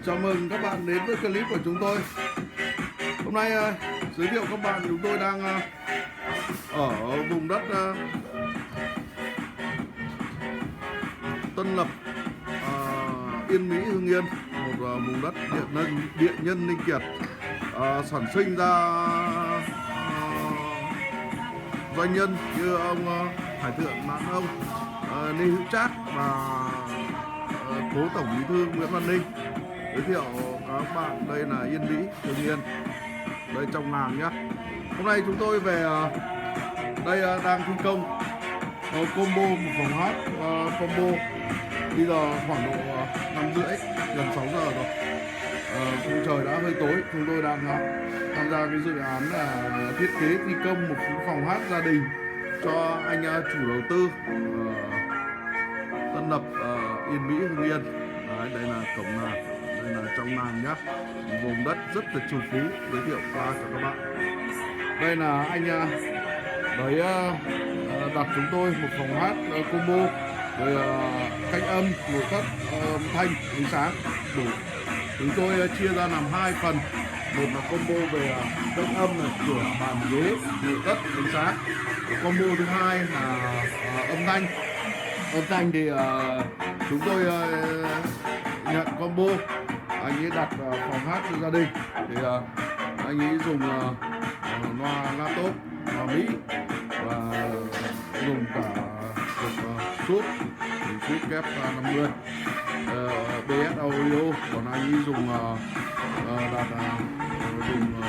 Chào mừng các bạn đến với clip của chúng tôi. Hôm nay giới thiệu các bạn, chúng tôi đang ở vùng đất Tân Lập, Yên Mỹ, Hưng Yên, một vùng đất điện nhân linh kiệt, sản sinh ra doanh nhân như ông Hải thượng Lãn Ông, NGH và cố tổng bí thư Nguyễn Văn Ninh. Giới thiệu các bạn, đây là Yên Mỹ, Hưng Yên, đây trong làng nhá. Hôm nay chúng tôi về đây đang thi công combo một phòng hát combo. Bây giờ khoảng độ 5:30, gần 6 giờ rồi. Khung trời đã hơi tối. Chúng tôi đang tham gia cái dự án là thiết kế thi công một phòng hát gia đình cho anh chủ đầu tư Tân Lập, Yên Mỹ, Hưng Yên. Đấy, đây là cổng làng, đây là trong làng nhá. Vùng đất rất là trù phú, giới thiệu qua cho các bạn. Đây là anh đấy đặt chúng tôi một phòng hát combo, rồi cách âm, nội thất, âm thanh, ánh sáng đủ. Chúng tôi chia ra làm hai phần. Một là combo về cách âm, là cửa, bàn ghế, nội thất, ánh sáng. Combo thứ hai là âm thanh. Âm thanh thì chúng tôi nhận combo. Anh ấy đặt phòng hát cho gia đình thì anh ấy dùng loa laptop, loa Mỹ, và dùng cả súp kép 50 BS audio. Còn anh ấy dùng đặt dùng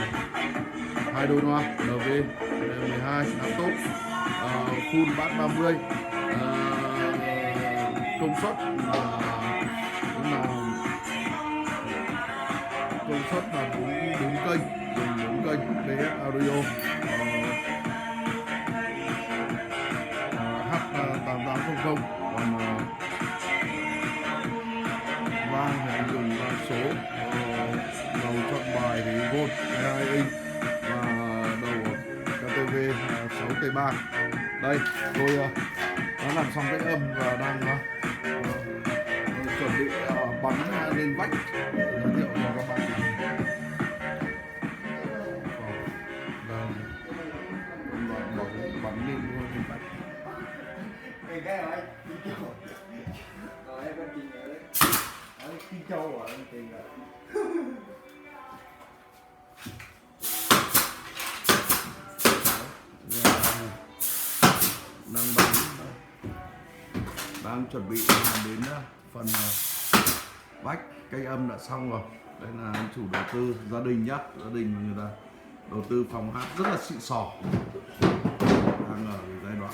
hai đôi loa LV 12 laptop, full bass 30, công suất là 4 kênh, dùng 4 kênh BS audio, H8800. Còn vang thì anh dùng số đầu chọn bài thì Gold 2 inch và đầu KTV 6T3. Đây tôi đã làm xong cái âm và đang chuẩn bị bắn lên vách, giới thiệu cho các bạn. Bắn lên vách. Cái rồi, rồi em có tiền rồi đấy. Ở Kinh Châu rồi, em tiền rồi. Đang chuẩn bị đến phần vách, cây âm đã xong rồi. Đây là anh chủ đầu tư gia đình nhá, gia đình mà người ta đầu tư phòng hát rất là xịn sò, đang ở giai đoạn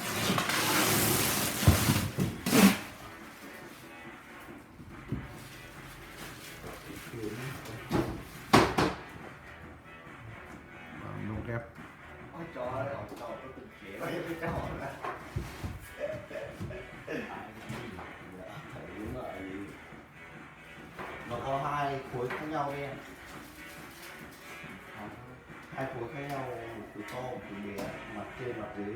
nông kép. Ôi trời ơi, tôi tự kể với cái hỏi này. Nó có hai khối khác nhau em. Hai khối khác nhau, một khối to, một khối bé, mặt trên mặt dưới.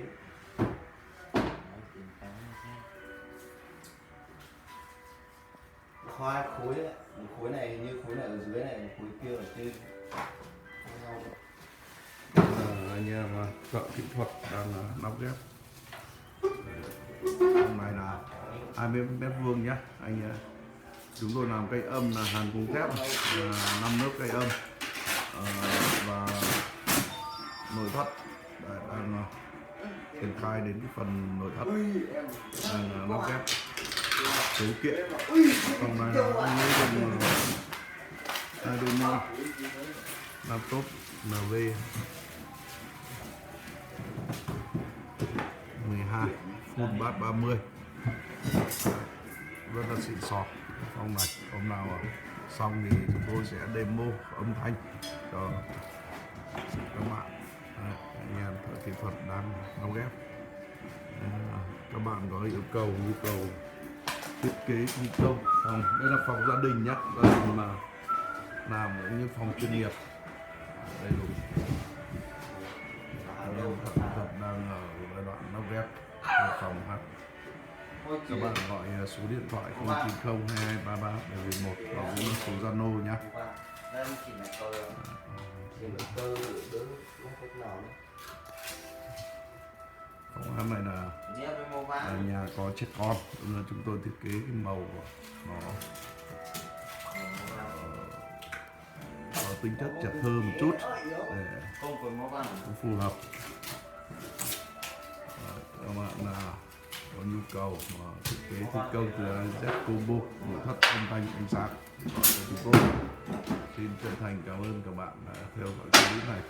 Có hai khối đấy, một khối này như khối này ở dưới này, một khối kia ở trên. Khác nhau. Anh em thợ kỹ thuật đang lắp ghép. Hôm nay là 20 mét vuông nhá. Chúng tôi làm cây âm là hàn cung thép, 5 lớp cây âm, và nội thất. Đấy, đang triển khai đến cái phần nội thất, đang lắp ghép cấu kiện. Còn này là anh ấy dùng hai đôi loa laptop LV 12 full bass 30, rất là xịn sò. Phòng này hôm nào xong thì chúng tôi sẽ demo âm thanh cho các bạn. Anh em thợ kỹ thuật đang nấu ghép. Các bạn có yêu cầu nhu cầu thiết kế thi công phòng, đây là phòng gia đình nhé, gia đình mà làm cũng như phòng chuyên nghiệp. Đây là anh em thợ kỹ thuật đang ở giai đoạn nấu ghép phòng hát. Các bạn gọi số điện thoại 090 2233 711 và cũng số Zalo nhá. Phòng ăn này là nhà có trẻ con nên là chúng tôi thiết kế cái màu của nó có tính chất trẻ thơ một chút để phù hợp. Các bạn là có nhu cầu mà thiết kế thi công từ Z combo nội thất âm thanh ánh sáng gọi cho chúng tôi. Xin chân thành cảm ơn các bạn đã theo dõi clip này.